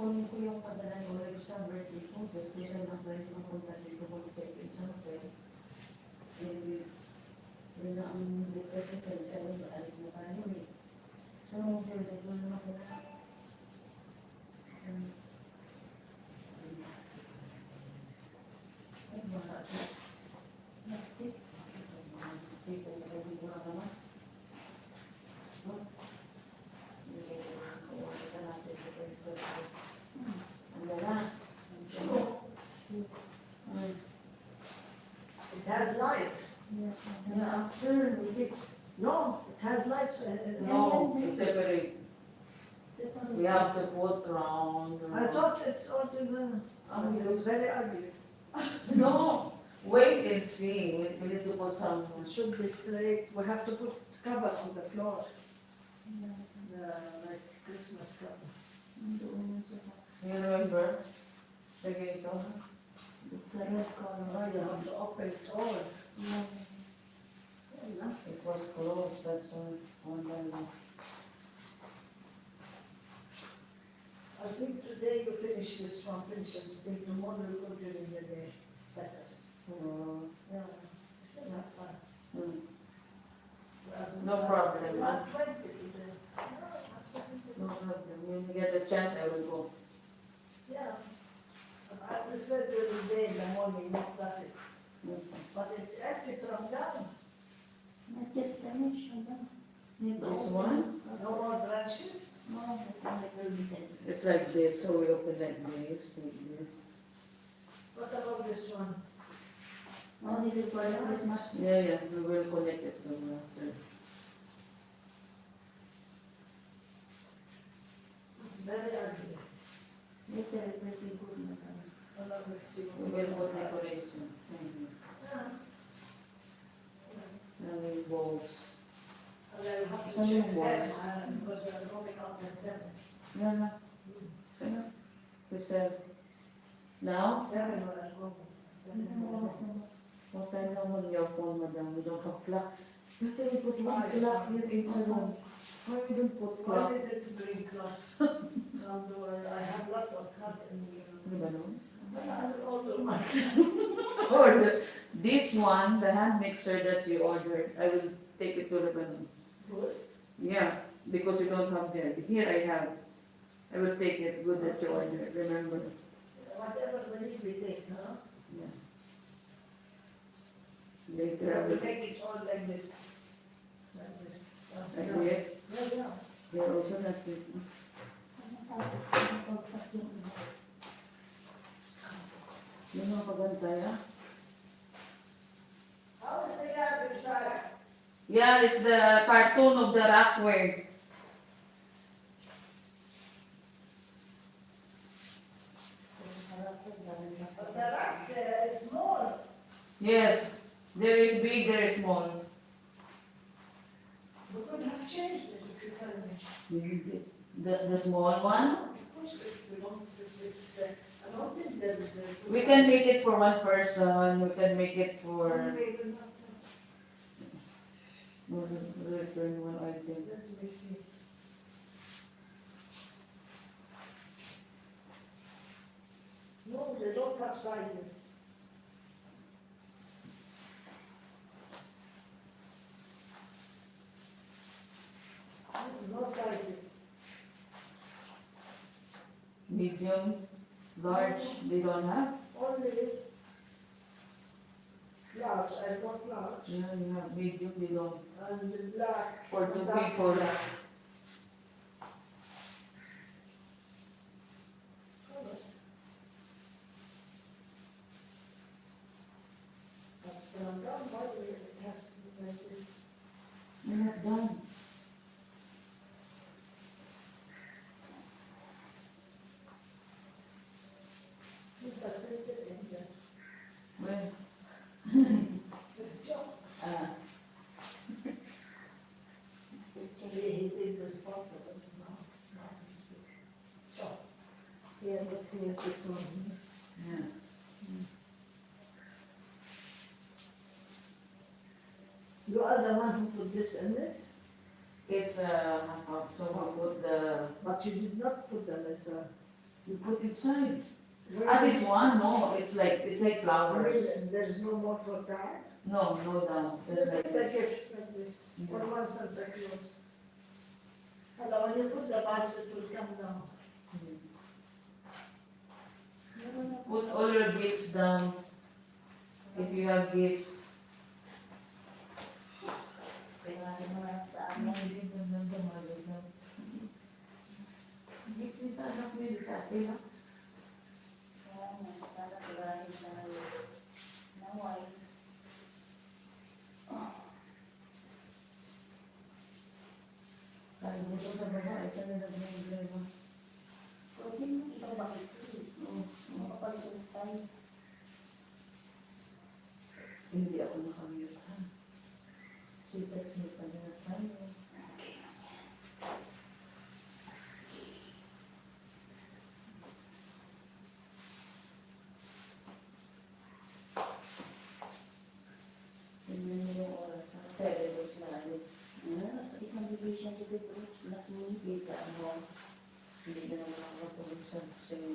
kukunin ko yung padala ni Oleg sa birthday ko. Tapos kung saan ang pwede mapunta dito kung check-in sa hotel. Eh, yun na ang depression ko. Sa loob, alis na tayo eh. So, pwede ko naman ako na. Ay, mga ito. Naktik. Naktik ko pwede ko na naman. It has lights. Yeah, after we fix. No, it has lights. No, it's separate. We have to put round. I thought it's altogether. It's very ugly. No, wait and see. We need to put some. It should be straight. We have to put cover on the floor. Like Christmas cover. You remember? The gate on? It's the red color. Oh, you have to open it all. It was closed, that's one time. I think today you finish this one, finish it. I think tomorrow you go during the day. Better. Yeah. Still have fun. No problem, You huh? have 20 today. No problem. When we get a chance, I will go. Yeah. I prefer during the day in the morning, not traffic. But it's empty from down. This one, No more branches. it's like this, so we open like this. Like this. What about this one? Yeah, we will connect it from after. It's very ugly. Oh, let me see. We will put decoration. And the walls. And I will have to Some check walls. 7, because we are going out at 7. No. Ano? We said, now? 7 we are going. 7 What time now on your phone, madam? We don't have clock. It's better we put one clock here inside room. Why we don't put Why clock? did it bring cloth? I have lots of cloth in Ano ba nun? the order my Or this one, the hand mixer that you ordered, I will take it to Lebanon. Good. Yeah, because you don't have there. Here I have. I will take it. Good that you ordered. Remember? Whatever we need, we take, huh? Yeah. We Later I have to will make it all like this. Like this. like this. Yeah. They're also not fit. Yung mga pagantay, ah? How is the garbage bag? Yeah, it's the cartoon of the Rockwell. But the rack is small. Yes, there is big, there is small. We could have changed it if you tell me. The small one? Of course, if we don't, if it's, I don't think there is a. We can make it for one person, we can make it for return one item. Let me see. No, they don't have sizes. No sizes. Medium, large, they don't have? Only large, I got large. Yeah, you have medium, they don't. And the black. For two dark people. black. Colors. But down by the way, it has like this. You're not done. It doesn't sit in here. Well, It's just, it is responsible. No, it's good. So, here, look here, this one. yeah. You are the one who put this in it, It's so we put the but you did not put them as a, You put inside. Where Ah, is- this one? No, it's like flowers. There's no more for that. No, no down. There's Look like at the this. gifts like this. Yeah. What was Santa Claus? Hello, when you put the bags, it will come down. Put all your gifts down. If you have gifts. Kailangan mo lang sa Ano, amin. hindi na lang dumalo na. Hindi kita anak mo yung sa atin. Kaya sana kailangan siya na white. Kahit dito sa baba, ito na nag-problema. Pwede mo ibang bakit. Makapag-ultay. Hindi ako nakamute ha. Sita-sita na tayo. Tingnan mo yung oras ha. 7 days na alit. Sa isang division sa dito, last minute, ano, Hindi na naman ako matulog sa sa'yo.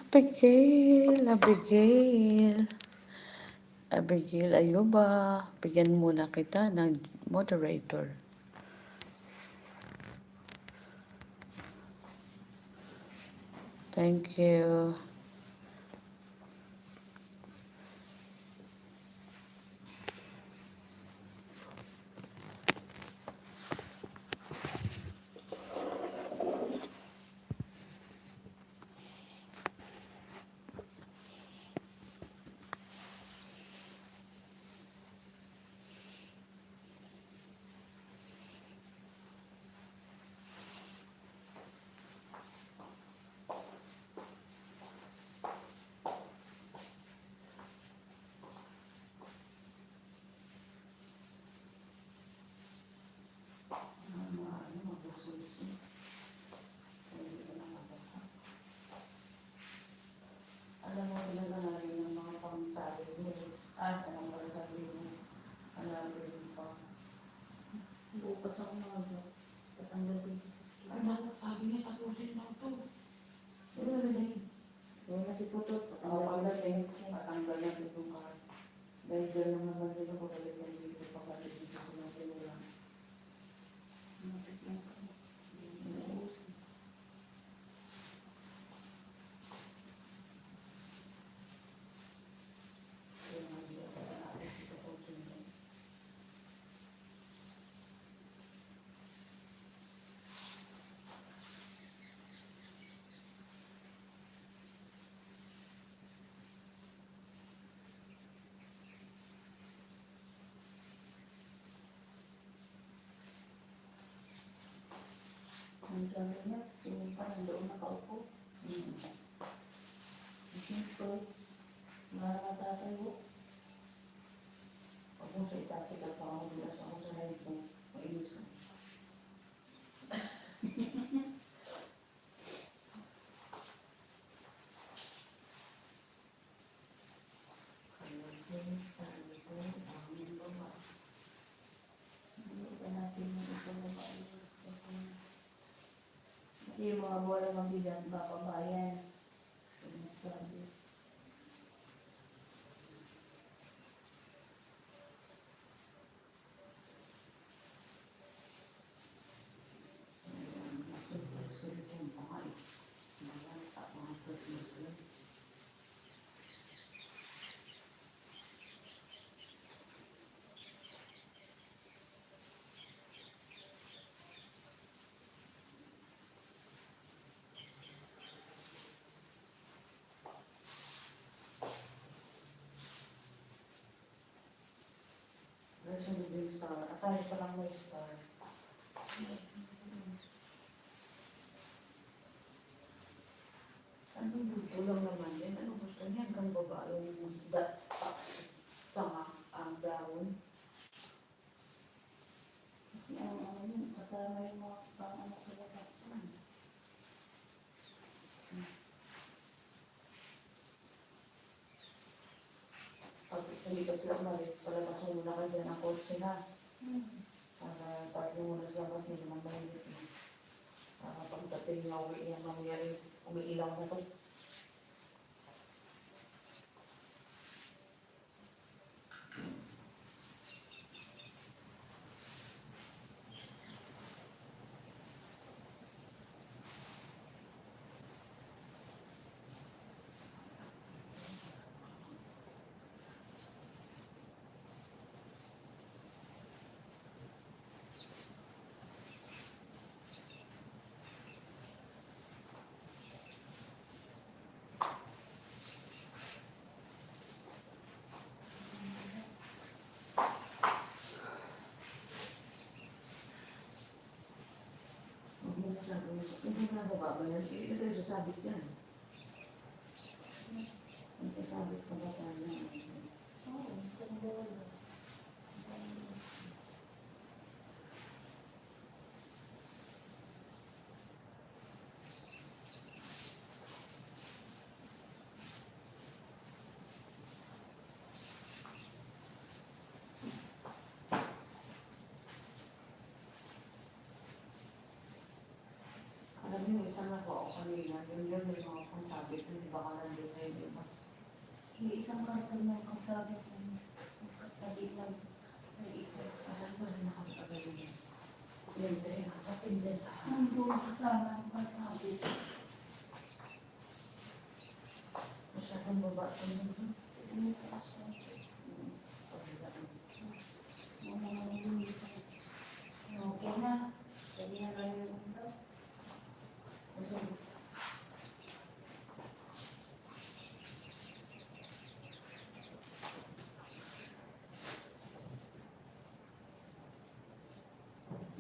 Abigail, Abigail. Abigail Ayuba, bigyan muna kita ng moderator. Thank you. Alam mo, nag-anarin ng mga pang-sabi mo. Anong para sabi mo? Anarin pa. bukas ang umaga. Tatanggal ko yung sakit. Ay, bakit sabi niya, tapusin na ito. Ano na rin? Kaya na si Putot, Patanggal na itong card. Dahil dyan lang naman din ako balik ng dito pagkatid dito sa mga sinulang. Kaya nga hindi ako naalis dito po sinulang. Ang sabi niya, sinimpa nandoon nakaupo. Siyempre, nakakatayo. Pag kung sa itatikal pa ako, bilas ako sa head ko. Mainis ko. Hindi pa natin yung isang babae. Kasi yung mga bola ng bigat, bababayan. Sabi. Sunod yung star. Akala pa lang may star. Ano gusto lang naman yan? Ano gusto niya? Hanggang baba yung sama ang gown. Kasi ang ano yun, kasama yung mga pang-anak sa labas. Pag hindi ka sila umalis, palabas mo muna ka dyan ang kotse na. Para tayo muna sa labas, hindi naman mainit. Para pagdating na uwi yan, mangyari, umiilaw na to. Hindi na baba ba yan? Ilagay sa sabit yan. Ang sabit ka ba tayo? Oo, sa mga Alam niyo, isa na po ako kanina. Yun may mga pangsabit. Hindi ba ka nandun sa inyo ba? isang karton na ang sabi ko, magkatabi lang sa isa. Asan ba rin nakakatagal yun? Yan, tayo. Kapin din. Nandun kasama ang pasabi. Masyadong baba. Hindi ko aso. Mga nangyayisan. Okay na. Sabi na lang yung ulo.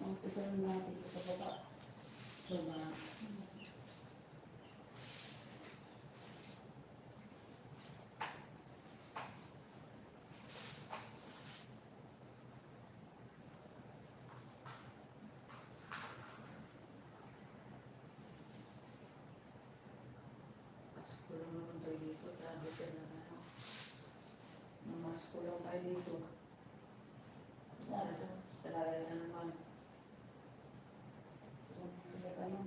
Umpisa natin sa baba. Diba? Pasko lang naman tayo dito. Grabe ka na ano. Namasko lang tayo dito. Saraya na naman. Sige ka lang.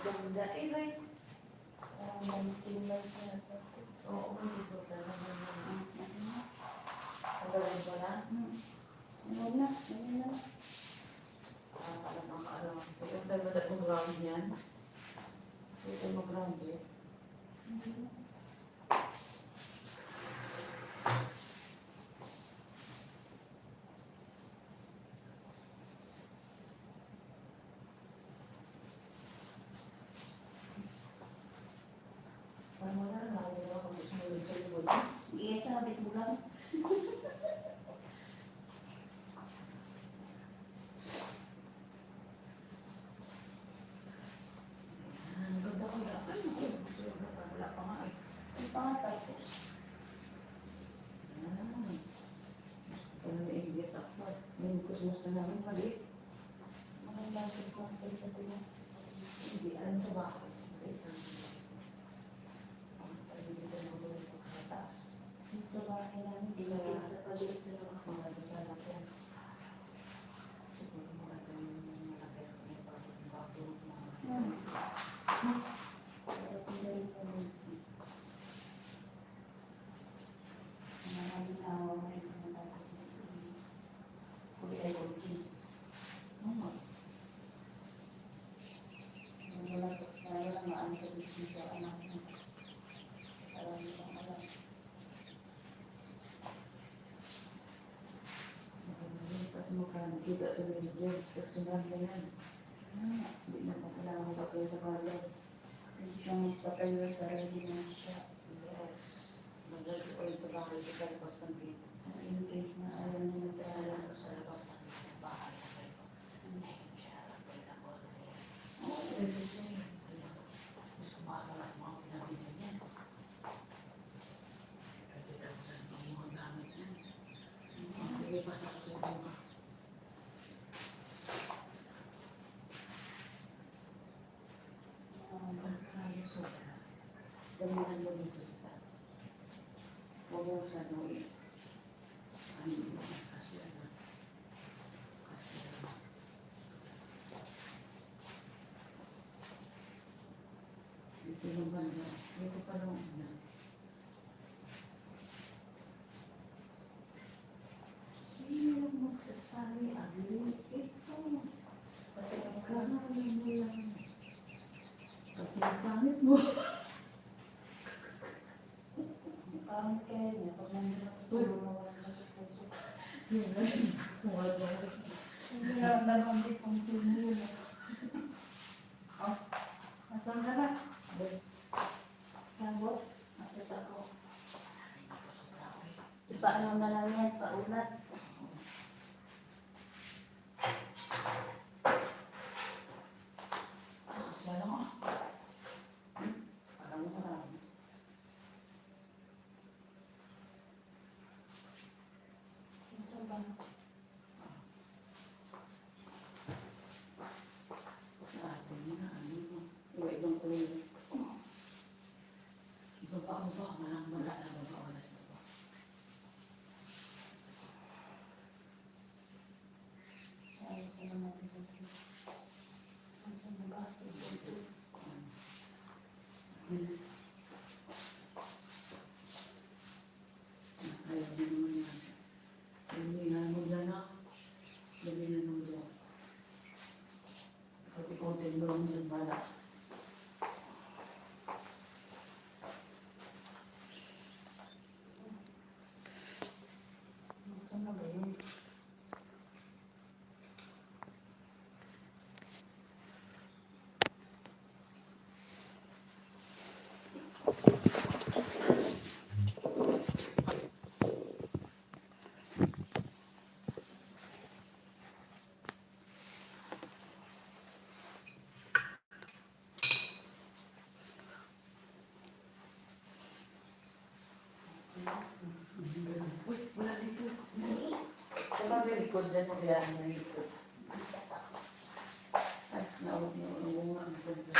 Ganda eh, right? Nagsimula siya. Oo, hindi ko talaga naman. Magaling ko na. Ano na? Ano na? Alam mo, ano. Yung dalawa kong ground yan. Ito mo ground eh. Parang wala na ako na kung gusto mo yung sa likod. Iya, sabi ko lang. Ang ganda ko na. Ay, wala pa nga eh. Ang pangatapos. Ano na i-get ako. Yung Christmas na namin maliit. Magandang Christmas day sa tulo. Hindi, alam sa bakit. Dito bahay namin, dinigil sa pagod sa labas. mga dasal ako. Siguro mga ganun malaki ako yung pagod na. Pero kung dahil po minsan. Maraming awa mo rin kung natapos. Kuli ay kulki. Oo. Wala ko tayo nakita sa mga James, personal na yan. Hindi na kailangan mo ba kayo sa parlor. Hindi siya magpatayo sa sarili na siya. Yes. Mag-ready ko yun sa bahay sa labas ng pito. In case na ayaw niya magpasalamat. Sa labas ng bahay sa kayo. Ngayon siya, pwede ako. Oo, pwede siya. Gusto maaral at mga pinabigyan niya. Pwede daw sa mga gamit niya. Sige, pasa ko sa mga. Damihan mo dito sa taas. Huwag mo siya nung ano yun, kasi ano. Dito yung banda. Dito pa lang una. Sino magsasabi agli ito? Kasi ang kanamin mo lang. Kasi ang pangit mo. Parang kaya niya, pag nandun ako, tulungan na ako. Hindi na nalambit ang sinula. Oh, nasaan ka na? Kabo, nakita ko. Ipaano na lang yan, paunat. Siya lang ah. Parang marami. Nasaan ba? Sa atin na, ano mo. Iba-ibang tuloy. Ibaba mo ba? Malang mala na baba o na baba. Ayos na lang natin sa truth. Nasaan na ba? Ayaw din naman yan. Lumihan mo dyan ah. Lumihan mo dyan. Pati-kontin mo lang dyan bala. Nasaan na ba yun? Uy, wala dito. Sa mga likod dyan mo kaya ang likod. Ay, naawag niyo ang bunga ang likod dyan.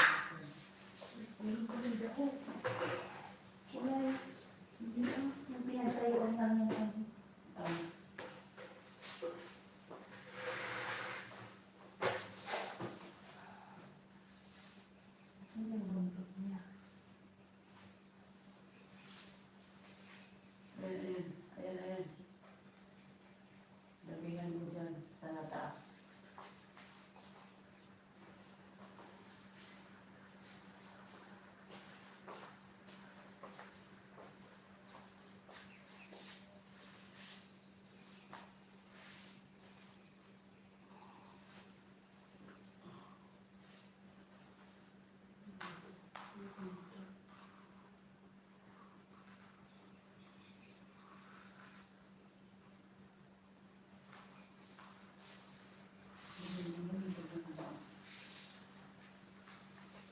Uy, ko rin ako. Wala. Hindi na. Yung pinatayuan lang yan. Ano yung buntot niya? Ayan, ayan, ayan. Damihan mo dyan sa nataas.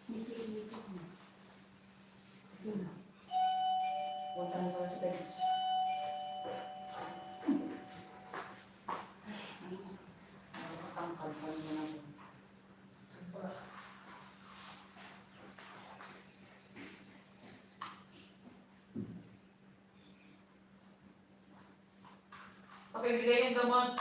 Hindi sige dito. Yun. Huwag ka na pala sa legs. Nakakangkal pa rin mo naman. Sobra. Pakibigay yung gamot.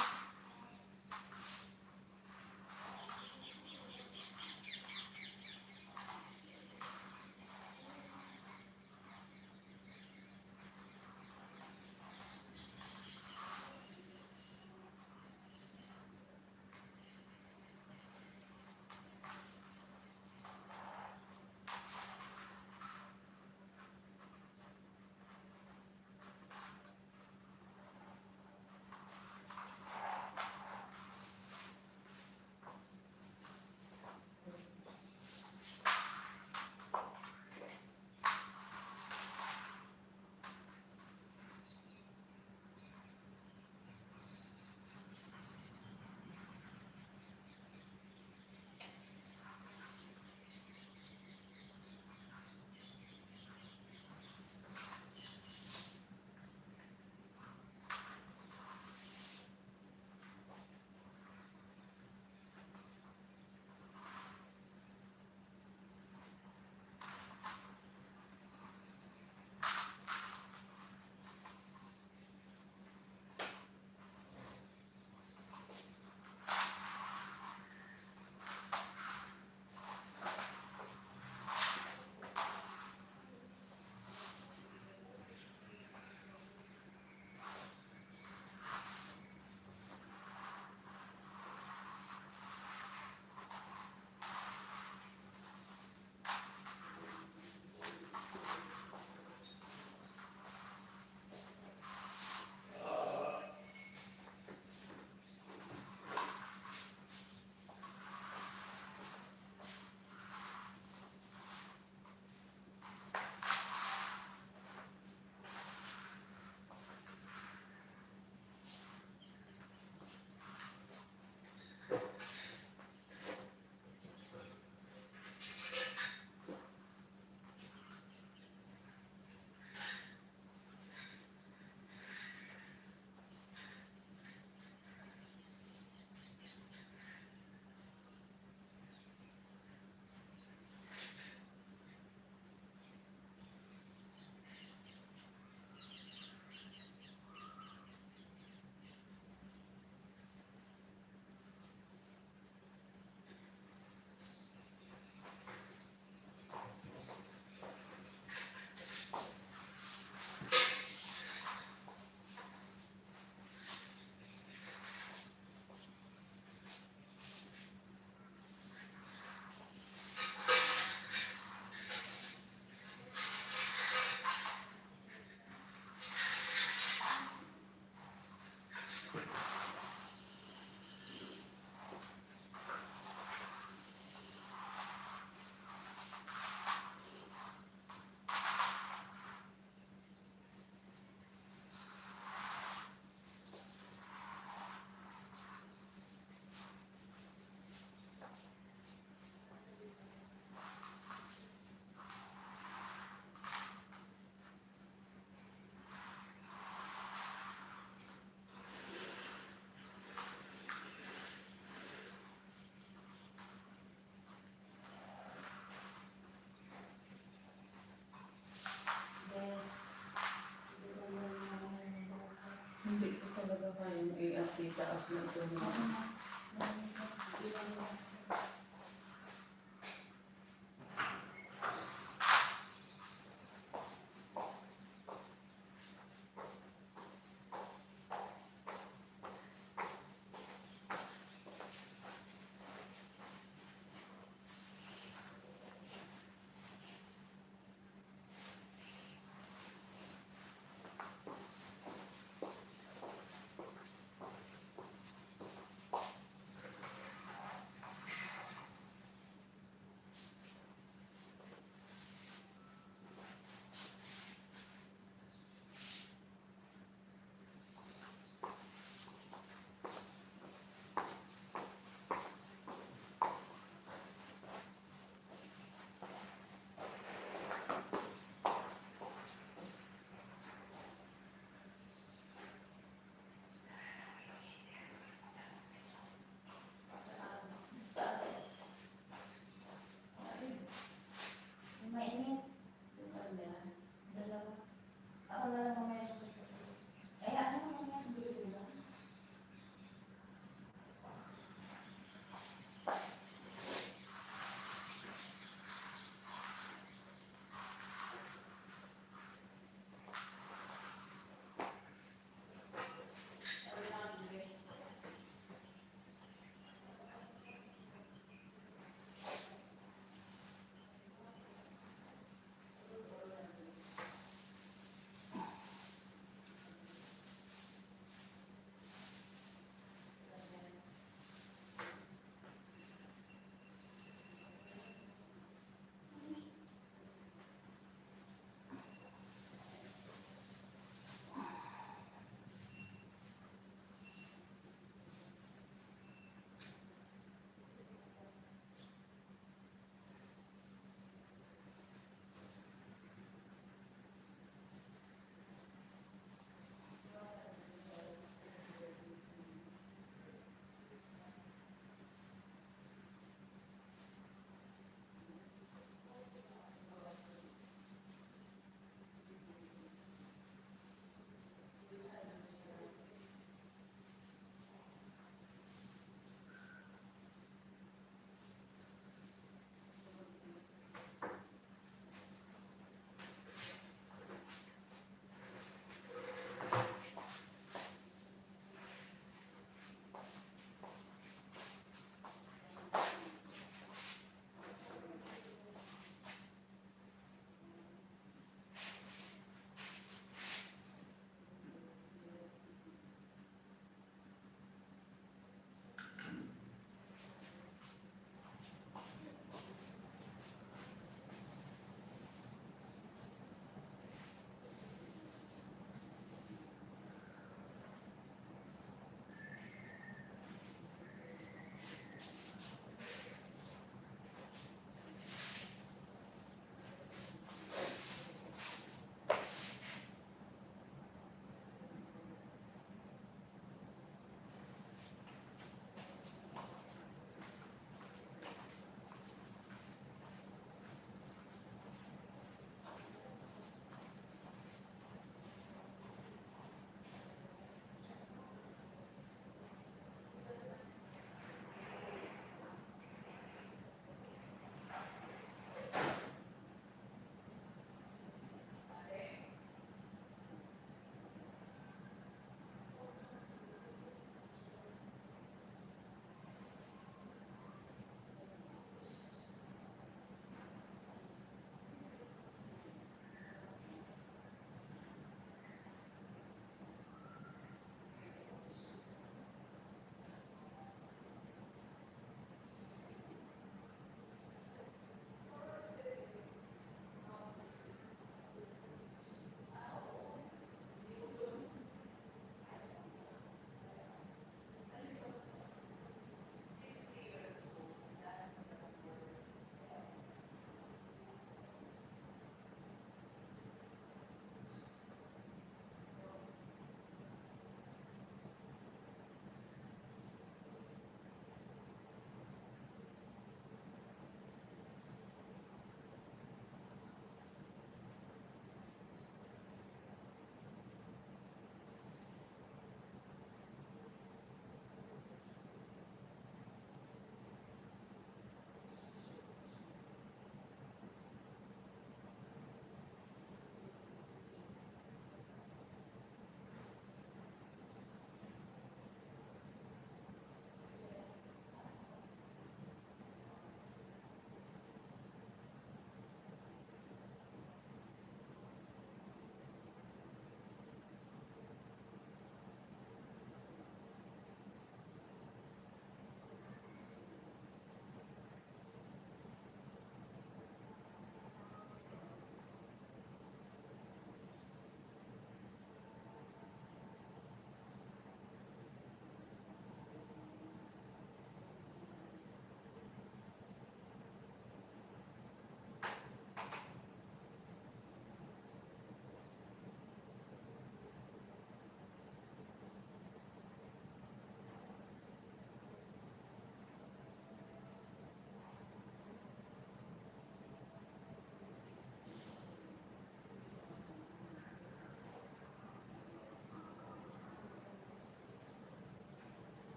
na ito na.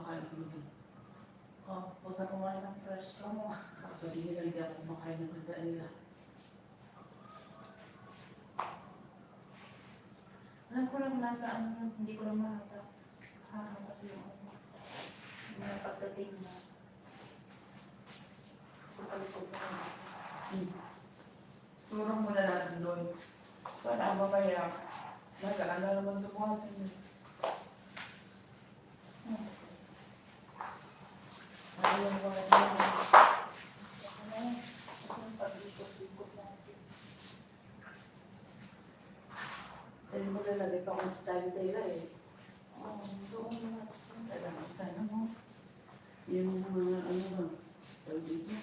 kakain ko doon. Oh, huwag ka kumain ng fresh ka mo. Sabi nila hindi ako kumakain ng handa nila. Alam ko lang nasaan yun, hindi ko lang makita. Kasi yung ano. Yung pagdating na. Kapalikod ko na. Turong mo na natin doon. Para mamaya, nag-aala naman dumating. Ayun ko na yun. Saka na yun. Kasi yung pag-ikot-ikot natin. Sabi mo lalagay pa akong time-tailor eh. Oh, doon na. Talagang tayo mo. Yung mga ano ba? Tawag dito.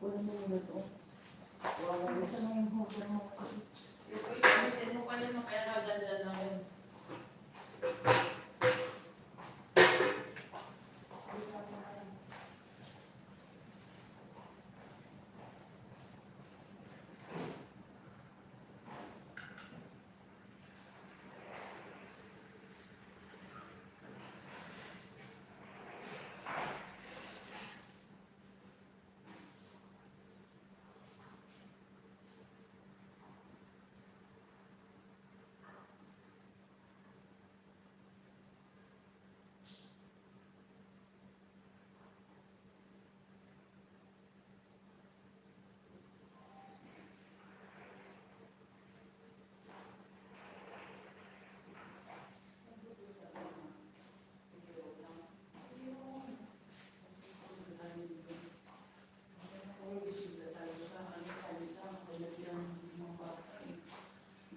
Wala mo muna ito. Wala mo. Gusto mo yung hugger mo. Yung mo pa naman kaya naganda lang yun.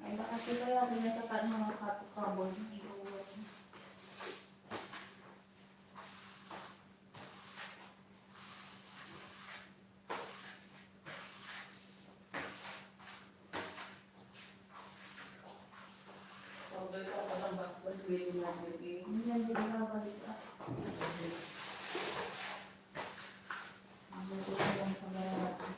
Ay, kasi kaya pinatakan mga carbon. Order ka pa ng breakfast with Maggie. Hindi yan din nakabalik ka. Ang gusto ko lang pag-aaral.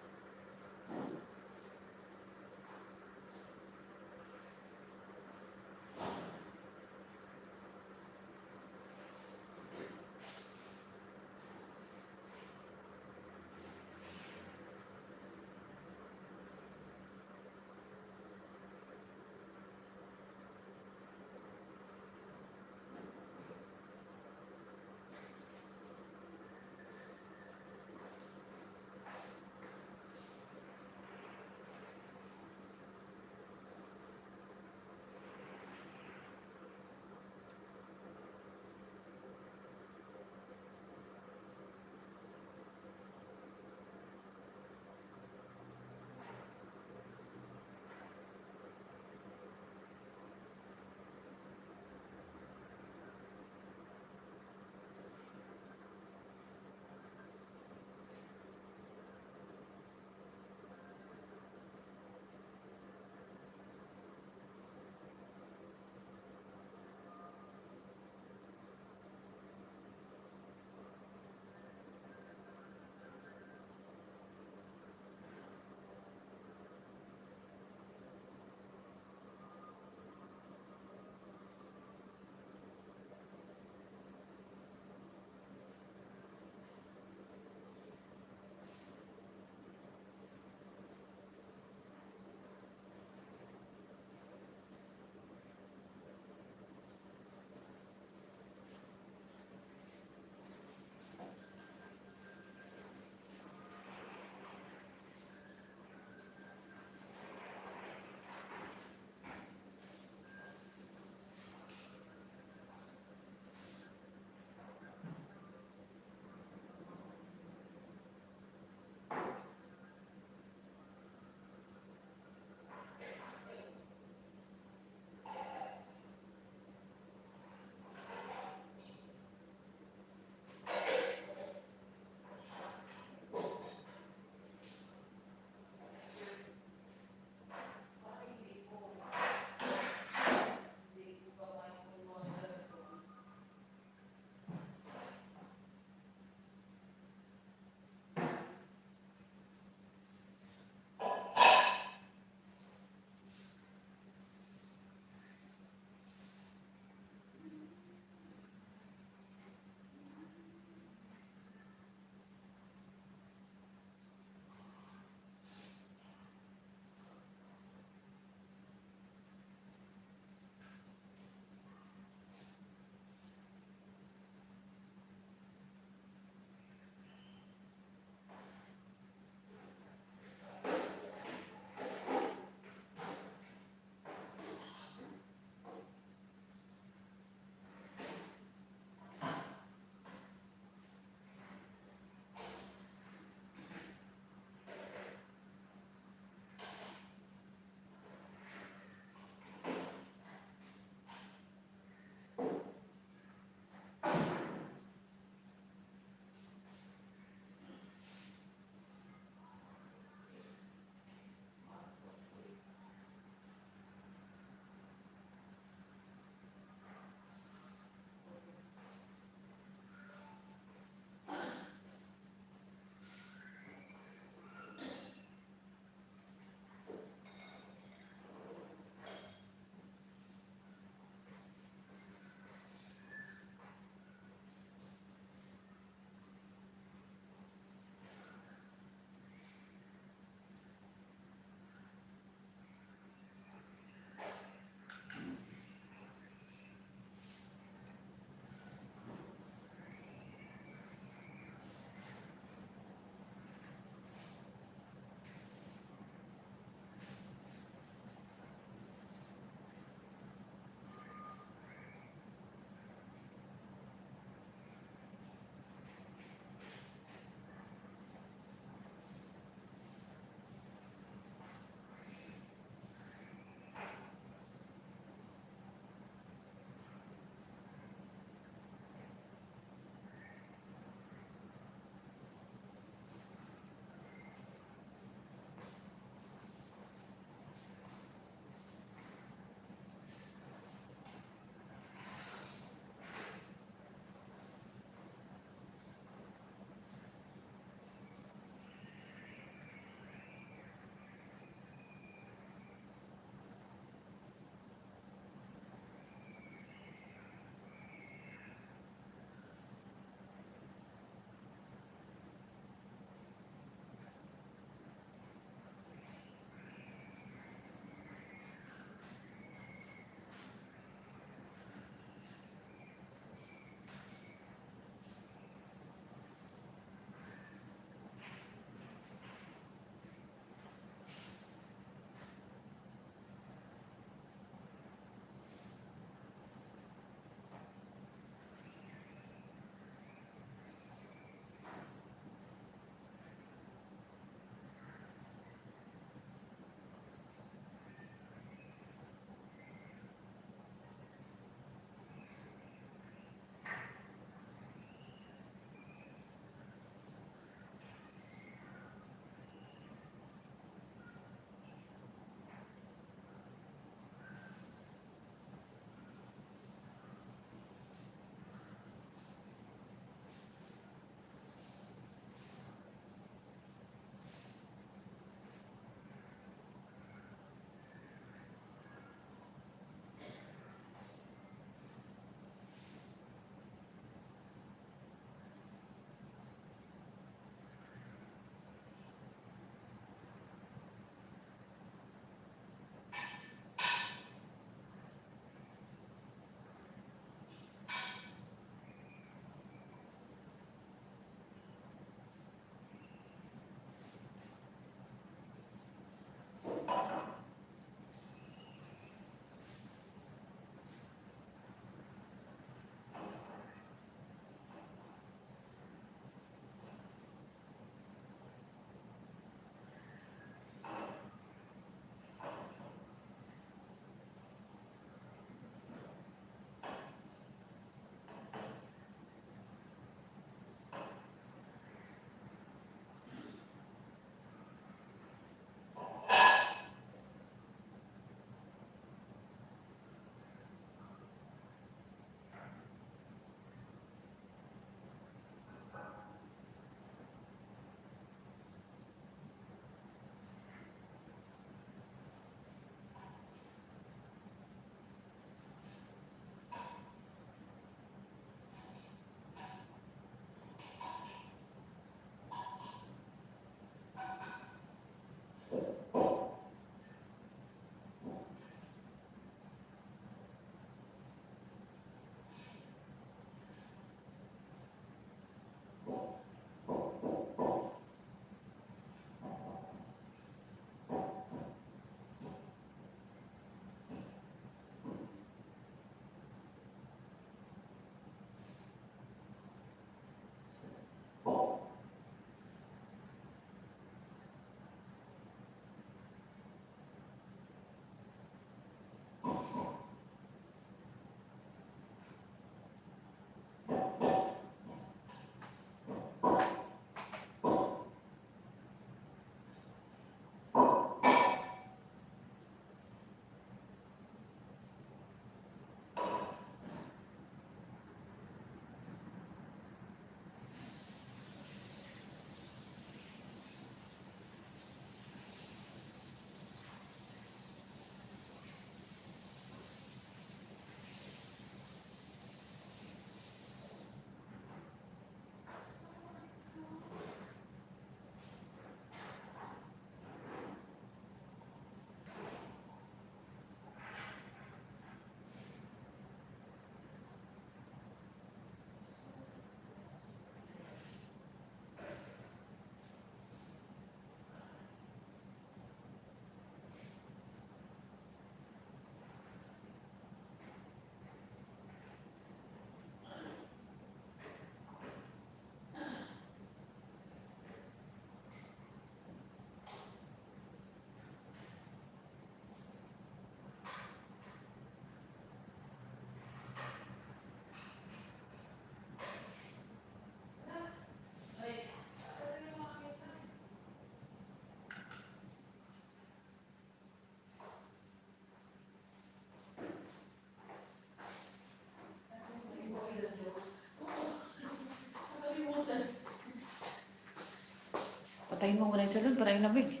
Patayin mo muna yung salon para ilamig.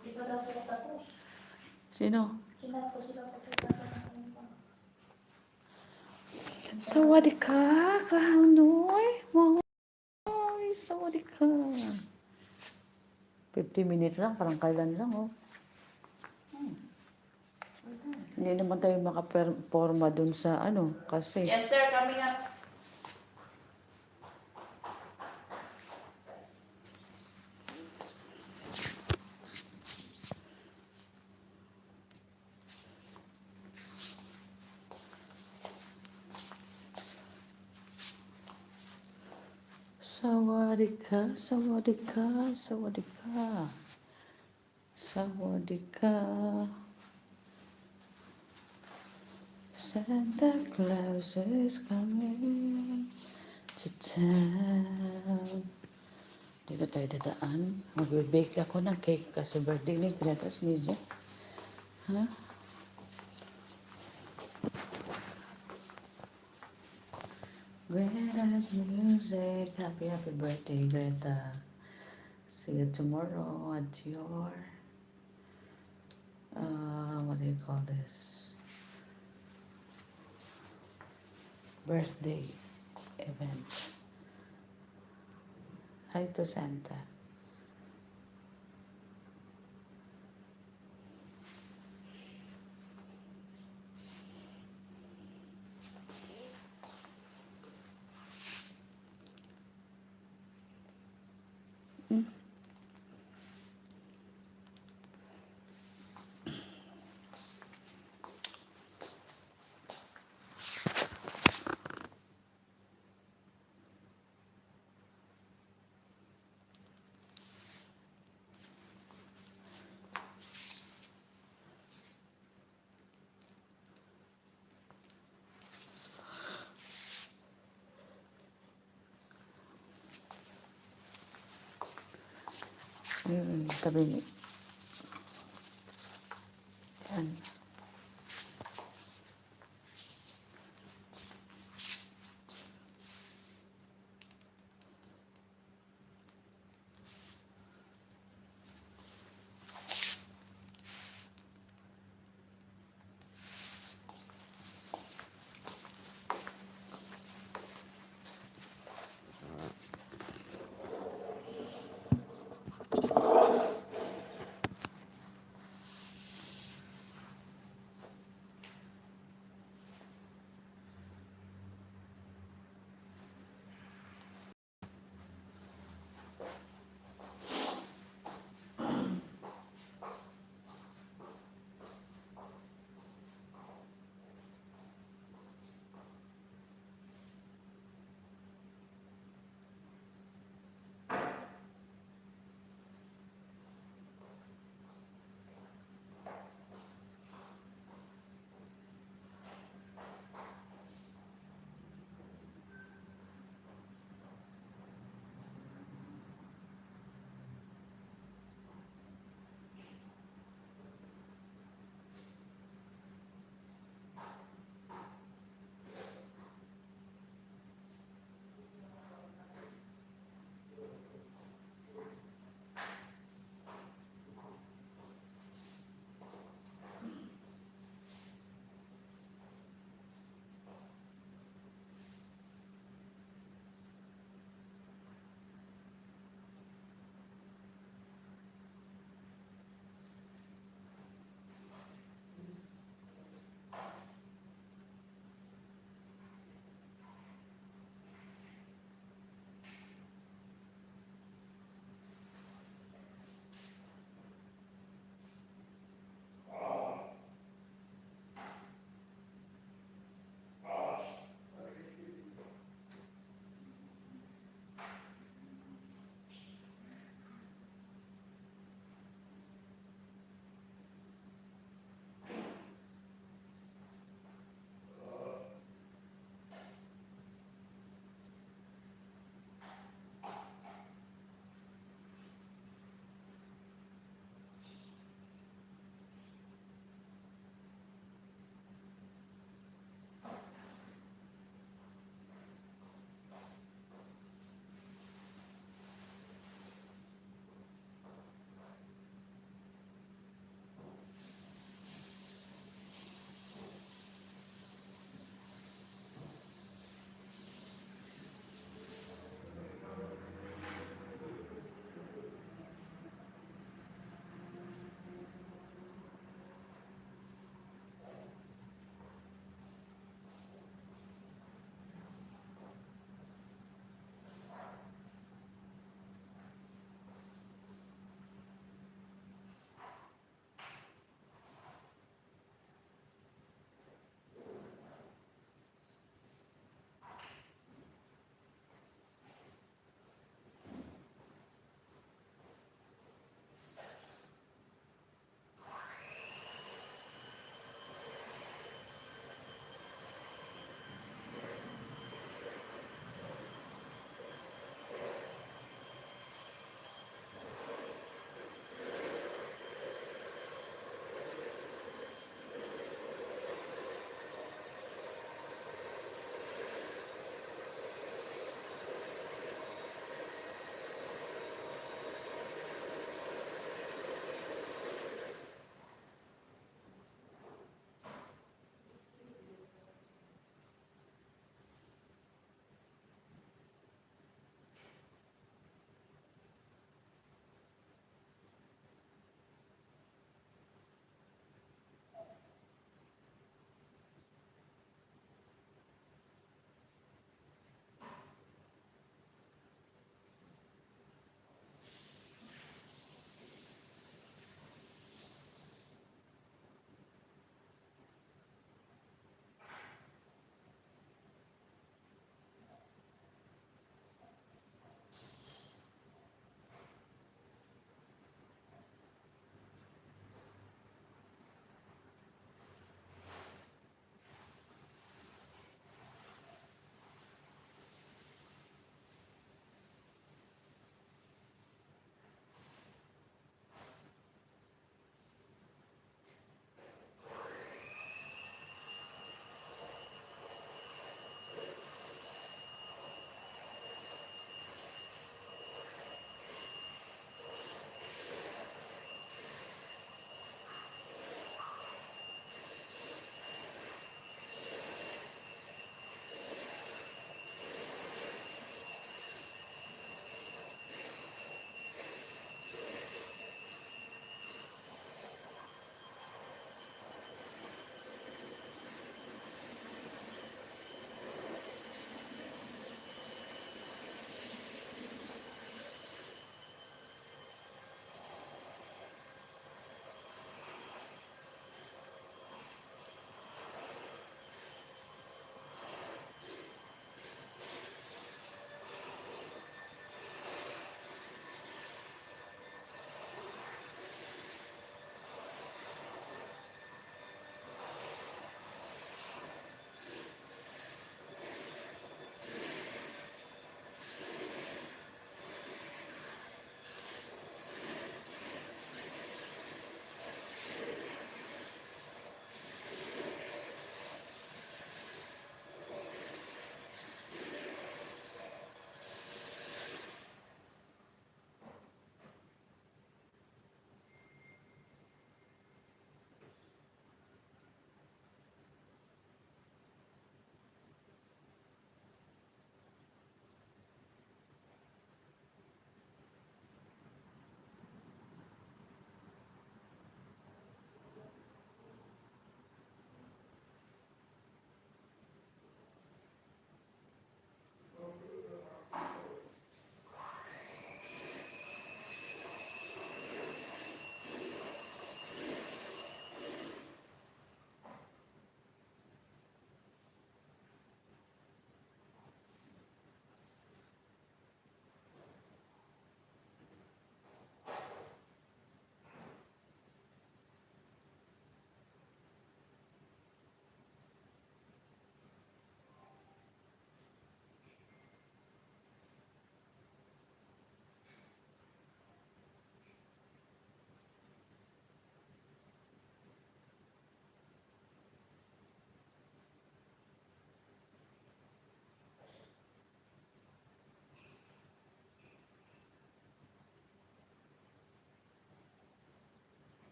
Hindi pa daw sila tapos. Sino? Sila po sila pagkakata ng Sawadika, kahanoy. Mahoy, sawadika. 50 minutes lang, parang kailan lang, oh. Hindi naman tayo makaporma dun sa ano, kasi. Yes, sir. Coming up. Sawadika, sawadika, sawadika. Sawadika. Santa Claus is coming to town. Dito tayo dadaan. Magbe-bake ako ng cake kasi birthday ni Greta's Nizo. Ha? Greta's music. Happy, happy birthday, Greta. See you tomorrow at your, what do you call this? Birthday event. Hi to Santa. Tabi ni. Yan.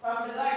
From the right.